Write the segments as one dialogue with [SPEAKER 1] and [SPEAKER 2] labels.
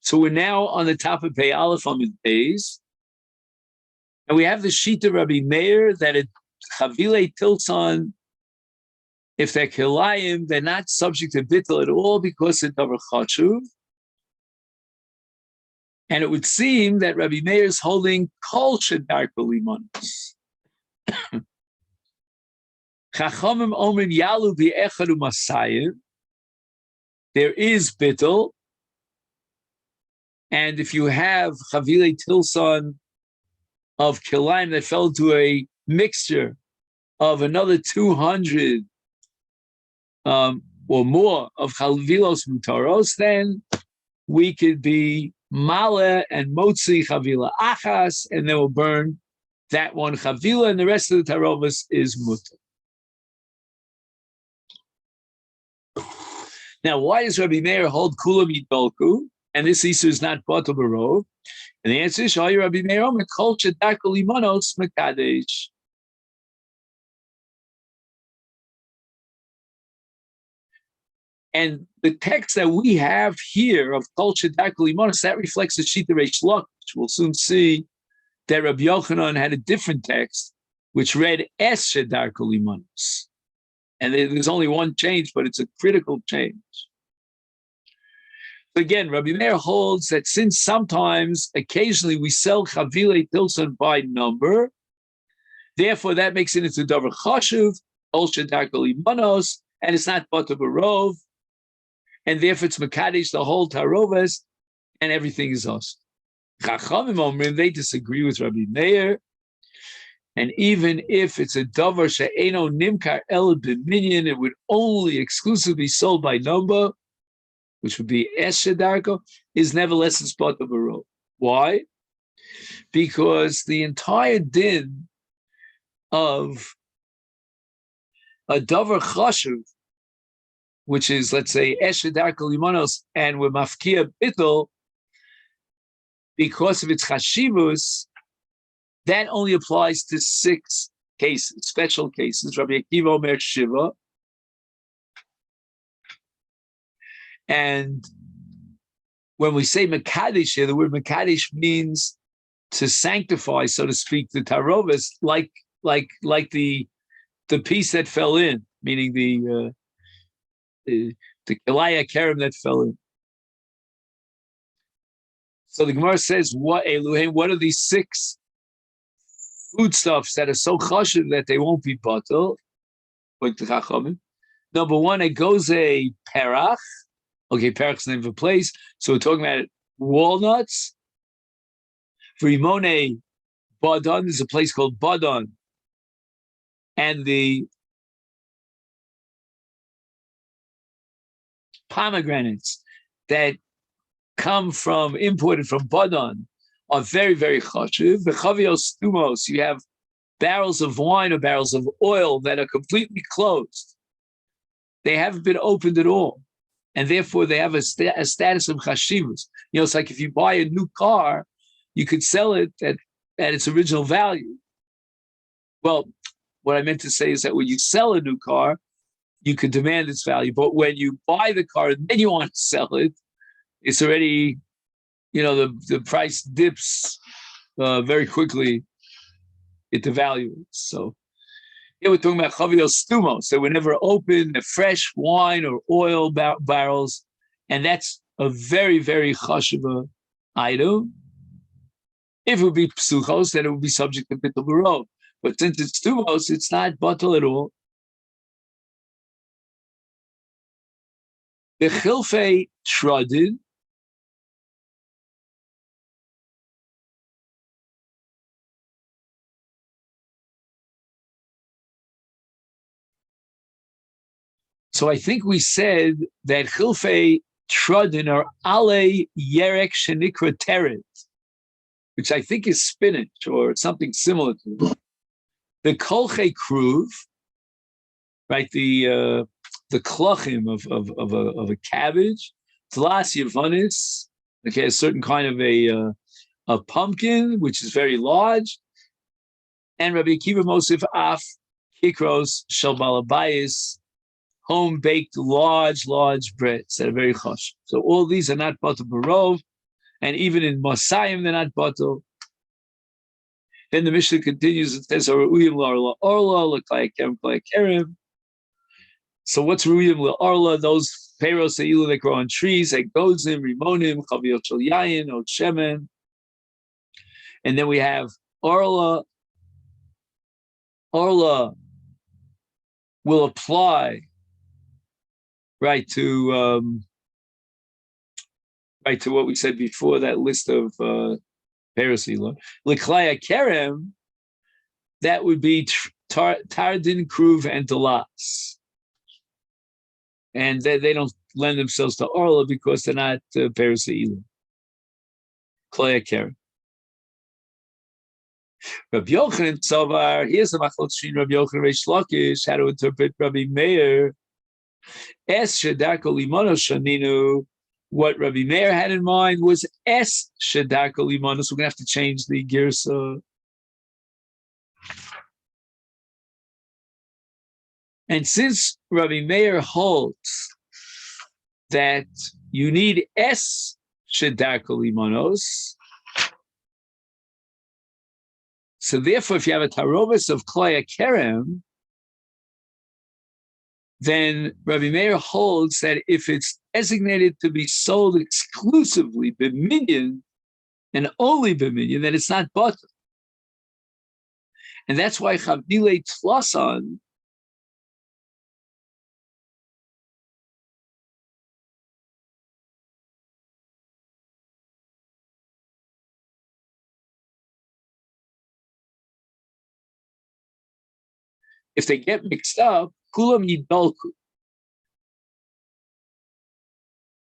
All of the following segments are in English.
[SPEAKER 1] So we're now on the top of Pei Aleph on the days. And we have the Shita Rabbi Meir that it Chavile Tilson, if they're Kilayim, they're not subject to Bittul at all because it's Davar Chashuv. And it would seem that Rabbi Meir is holding Kol Shedar Kolimanos. Chachamim Omrim Yalu B'Echadu Masayim. There is Bittul. And if you have Chavile Tilson of Kilayim that fell into a mixture of another 200 or more of Chavilos Mutaros, then we could be Male and Motzi Chavila Achas, and then we'll burn that one Chavila, and the rest of the Tarovas is Mutter. Now, why does Rabbi Meir hold Kulam Yitolku, and this Isur is not Batal Barov? And the answer is, Shai Rabbi Meir Omer Kol Shedarko Limonos Mekadesh. And the text that we have here of Kol Shedarko Limonos, that reflects the Shita Reish Lakish. We'll soon see that Rabbi Yochanan had a different text, which read Es Shedarko Limonos. And there's only one change, but it's a critical change. Again, Rabbi Meir holds that since sometimes, occasionally, we sell Chavile Tilson by number, therefore that makes it into Davar Chashuv, Kol Shedarko Limanos, and it's not Batal Barov, and therefore it's Mekadesh, the whole Tarovas, and everything is us. Chachamim Omrim, they disagree with Rabbi Meir, and even if it's a Davar She'eno Nimkar El B'Minyan, it would only exclusively be sold by number, which would be Es Shedarko, is nevertheless in spot of a row. Why? Because the entire din of a Davar Chashuv, which is, let's say, Es Shedarko Limanos, and with Mafkia Bittul, because of its Chashivus, that only applies to 6 cases, special cases. Rabbi Akiva Omer Shiva. And when we say Mekadesh here, the word Mekadesh means to sanctify, so to speak, the Tarovas, like the piece that fell in, meaning the Kelaya Kerem that fell in. So the Gemara says, what are these 6 foodstuffs that are so chashuv that they won't be batal? Number 1, it goes a perach. Okay, perach is the name of a place. So we're talking about walnuts. For Rimone Badon, there's a place called Badon. And the pomegranates that come from, imported from Badon, are very, very chashuv. The chavios stumos, you have barrels of wine or barrels of oil that are completely closed. They haven't been opened at all. And therefore, they have a status of chashivus. You know, it's like if you buy a new car, you could sell it at its original value. Well, what I meant to say is that when you sell a new car, you could demand its value. But when you buy the car and then you want to sell it, it's already, the price dips very quickly. It devalues. So here we're talking about chavios stumos. They were never open, they're fresh wine or oil barrels. And that's a very, very chashuva item. If it would be psuchos, then it would be subject to bittul barov. But since it's stumos, it's not batal at all. The chilfei shradin, so I think we said that chilfei shradin are ale yerek shenikra teret, which I think is spinach or something similar to it. The kolchei kruv, right? The klochim of a cabbage, tlas yavanis, okay, a certain kind of a pumpkin, which is very large, and Rabbi Akiva Mosif af kikros shel balabayis, home baked large breads that are very chosh. So all these are not batal barov, and even in Masayim they're not batal. Then the Mishnah continues and says, "Ru'uyim la'arla arla l'klayim klayim." So what's ru'uyim la'arla? Those peiros se'ilu that grow on trees, like gozim, rimonim, chaviyot shel yayin, od shemen, and then we have arla. Arla will apply right to what we said before, that list of Perusila. L'klaya kerem, that would be Tardin, Kruv, and Delas. And they don't lend themselves to Orla because they're not Perusila. Klaya kerem. Rabbi Yochanan Tzavar, here's the machlok between Rabbi Yochanan and Reish Lakish, how to interpret Rabbi Meir. Es shedako limono shaninu. What Rabbi Meir had in mind was es shedako limono. So we're going to have to change the girsa. And since Rabbi Meir holds that you need es shedako limonos, so therefore, if you have a tarovis of klaya kerem, then Rabbi Meir holds that if it's designated to be sold exclusively b'minyan and only b'minyan, then it's not butter. And that's why chavdile tlasan if they get mixed up, kulam yidalku.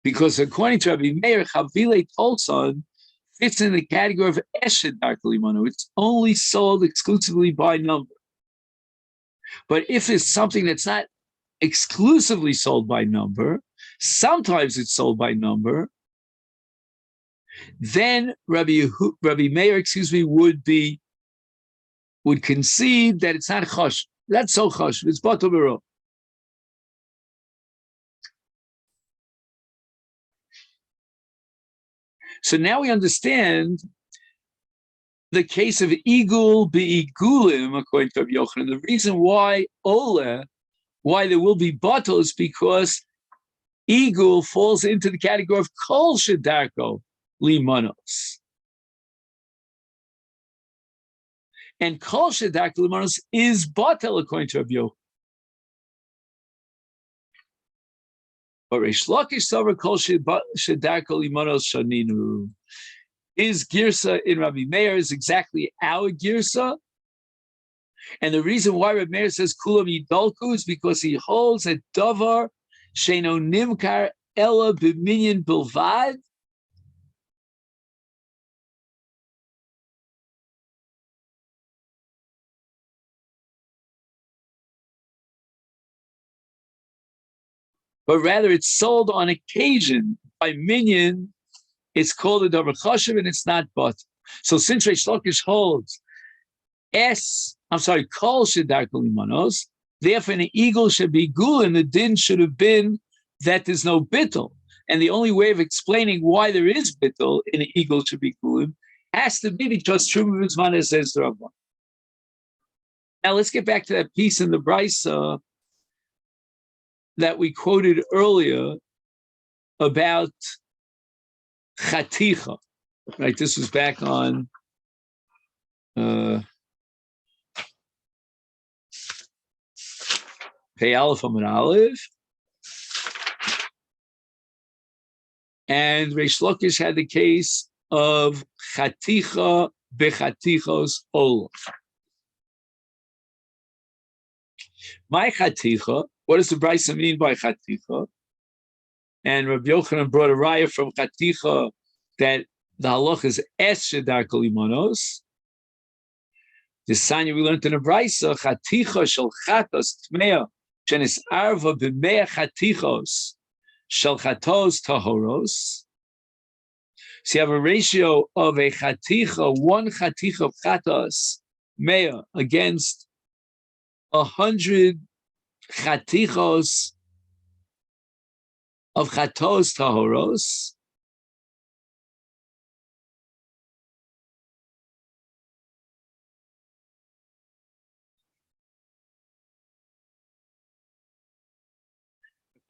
[SPEAKER 1] Because according to Rabbi Meir, Chavile Tolson fits in the category of Eshed Darkalimano. It's only sold exclusively by number. But if it's something that's not exclusively sold by number, sometimes it's sold by number, then Rabbi Meir, would concede that it's not chosh. That's so chosh. It's batel b'ro. So now we understand the case of igul be'igulim, according to Rabbi Yochanan. The reason why there will be batel is because igul falls into the category of kol shedarko limanos. And kol shedarko limanos is batel, according to Rabbi Yochanan. But Reish Lakish Sover kol shedarko limanos shaninu. His girsa in Rabbi Meir is exactly our girsa. And the reason why Rabbi Meir says kulam yidalku is because he holds a davar sheino nimkar ella b'minyan bilvad. But rather it's sold on occasion by minyan. It's called a davar chashuv and it's not but. So since Reish Lakish holds kol shedarko limanos, therefore an eagle should be gul, and the din should have been that there's no bittul. And the only way of explaining why there is bittul in an eagle should be gulim has to be because Truma Vizman says the Rabban. Now let's get back to that piece in the Brisa that we quoted earlier about chaticha. Right, this was back on Pei Aleph Amud Aleph, and Reish Lakish had the case of chaticha bechatichos olah. My chaticha, what does the Brisa mean by chaticha? And Rabbi Yochanan brought a raya from chaticha that the halach is es shedarko limanos. The Sanya we learned in the Brisa, chaticha shel chatos tmeya shenis arva b'mea chatichos shel chatos tahoros. So you have a ratio of a chaticha, one chaticha of chatos mea against 100 chatichos of chatos tahoros.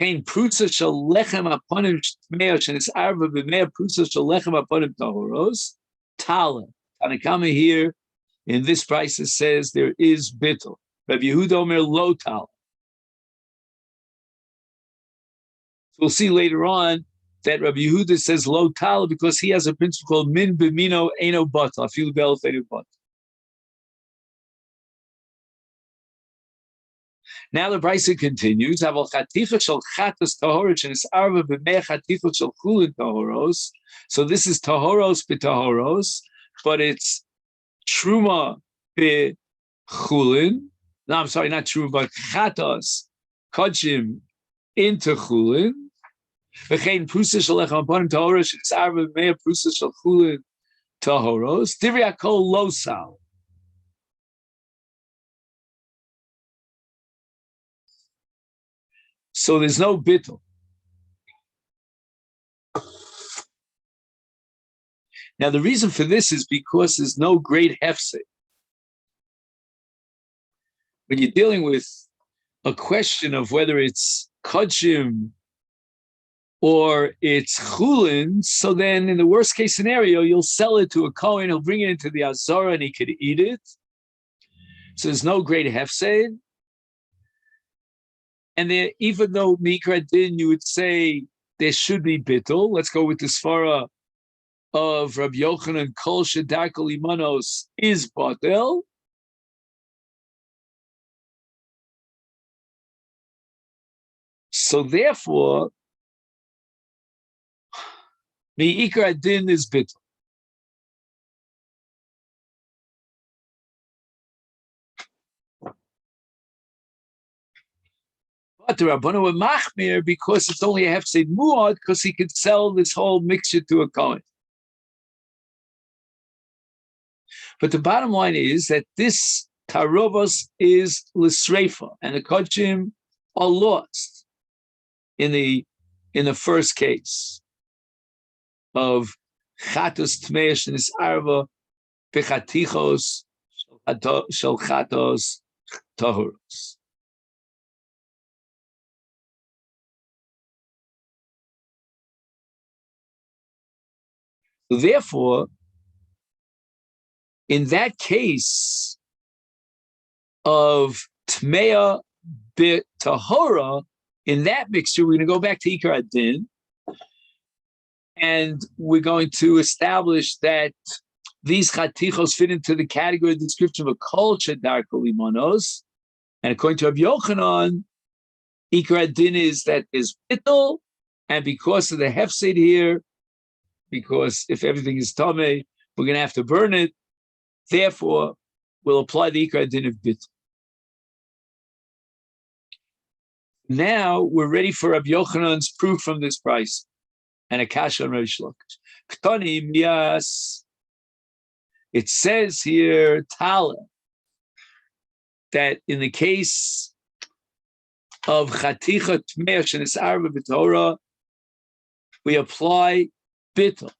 [SPEAKER 1] Kain prusa shel lechem aponim tmea shenisarva b'mea prusa shel lechem aponim tahoros tala. Tanakama here in this price it says there is bittul. Rabbi Yehuda Omer lo tala. So we'll see later on that Rabbi Yehuda says lo tala because he has a principle called min b'mino eno bata afilu be'elef eno bata. Now the Brisa continues. So this is tahoros b'tahoros, but it's truma b'chulin. No, I'm sorry, not truma, but chatos kodshim into chulin. V'chein prusa shalech aponim tahoros it's arva b'mea prusa shel chulin tahoros. Divrei hakol lo sal. So there's no bittul. Now the reason for this is because there's no great hefsed. When you're dealing with a question of whether it's kodshim or it's chulin, so then in the worst case scenario, you'll sell it to a Kohen, he'll bring it into the Azara and he could eat it. So there's no great hefsed. And there, even though Mikra Din, you would say there should be bittul. Let's go with the svara of Rabbi Yochanan, Kol Shedarkol Imanos is batel. So therefore, Mikra Din is bittul. But the Rabbanu were machmir because it's only a hefsed muad because he could sell this whole mixture to a Kohen. But the bottom line is that this taruvos is l'sreifa, and the kodshim are lost in the first case of chatos tmeish and arva bechatichos shel chatos tahuros. So therefore, in that case of Tmeya bit Tahora, in that mixture, we're going to go back to Ikar Adin, and we're going to establish that these chatichos fit into the category of the description of a kol shedarkol imanos, and according to Rabbi Yochanan, Ikar Adin is that is bittul, and because of the hefsed here, because if everything is tameh, we're going to have to burn it. Therefore, we'll apply the Ikar Din of Bittul. Now we're ready for Rabbi Yochanan's proof from this price and a kasha on Reish Lakish. K'tanim yas. It says here, Tala, that in the case of Chaticha Tmeah Shenisarva B'Torah, we apply Bittul.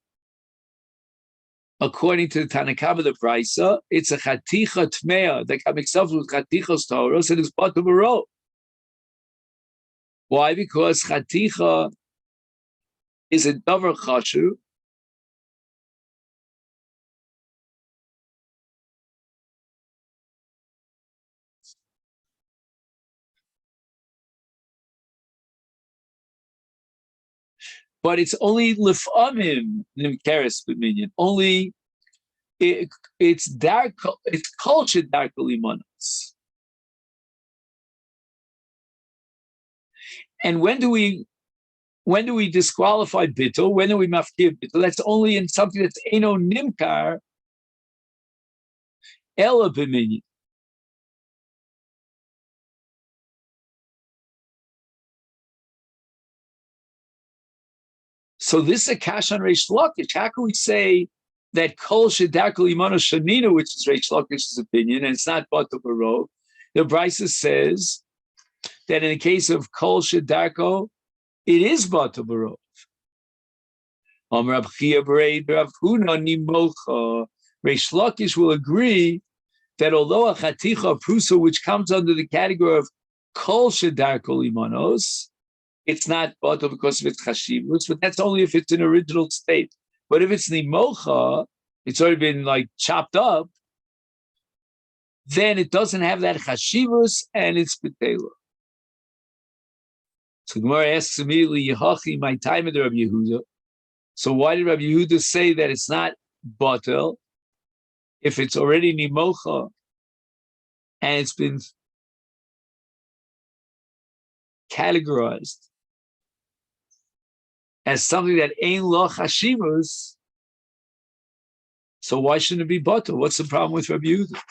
[SPEAKER 1] According to the Tanakama, the Brisa, it's a Chaticha Tmeah that can mix up with Chatichos Torah, and it's bottom of a row. Why? Because Chaticha is a davar chashuv, but it's only lifamim nimkeres b'minyan. Only it's dark. It's cultured dark limanos. And when do we disqualify bittul? When do we mafkir bittul? That's only in something that's eno nimkar ela b'minyan. So this is a kash on Reish Lakish. How can we say that kol shedarkol imano shanina, which is Reish Lakish's opinion, and it's not bata barov? The Brisa says that in the case of kol shedarko, it is bata barov. Rab Chia B'Rei Rav Huna Nimocha. Reish Lakish will agree that although a chaticha prusa, which comes under the category of kol shedarkol imanos, it's not batal because of its chashivus, but that's only if it's an original state. But if it's nimocha, it's already been like chopped up, then it doesn't have that chashivus and it's betela. So Gemara asks immediately, Yehachi, my time of the Rabbi Yehuda. So why did Rabbi Yehuda say that it's not batal if it's already nimocha and it's been categorized as something that ain't lo chashivus? So why shouldn't it be batal? What's the problem with Rabbi Yehuda?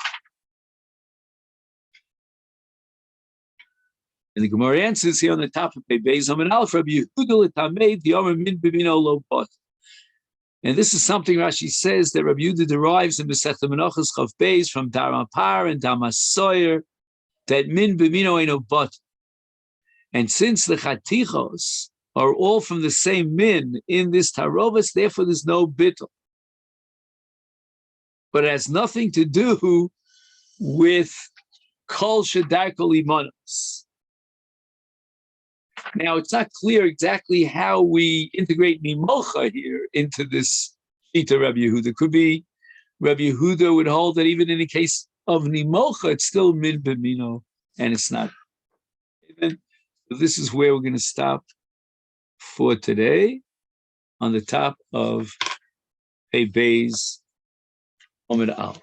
[SPEAKER 1] And the Gemara answers here on the top of Beis Haman Aleph, Rabbi Yehuda l'tamei diyomer min b'mino lo batal. And this is something Rashi says that Rabbi Yehuda derives in Masechet Menachos Chav Beis from Dama Par and Dama Soyer, that min b'mino eino batal. And since the chatichos are all from the same min in this tarovas, therefore there's no bittul. But it has nothing to do with kol shedarko limanos. Now, it's not clear exactly how we integrate nimocha here into this shita Rabbi Yehuda. Could be Rabbi Yehuda would hold that even in the case of nimocha, it's still min b'mino, and it's not. So this is where we're going to stop for today on the top of Beis Haman Aleph.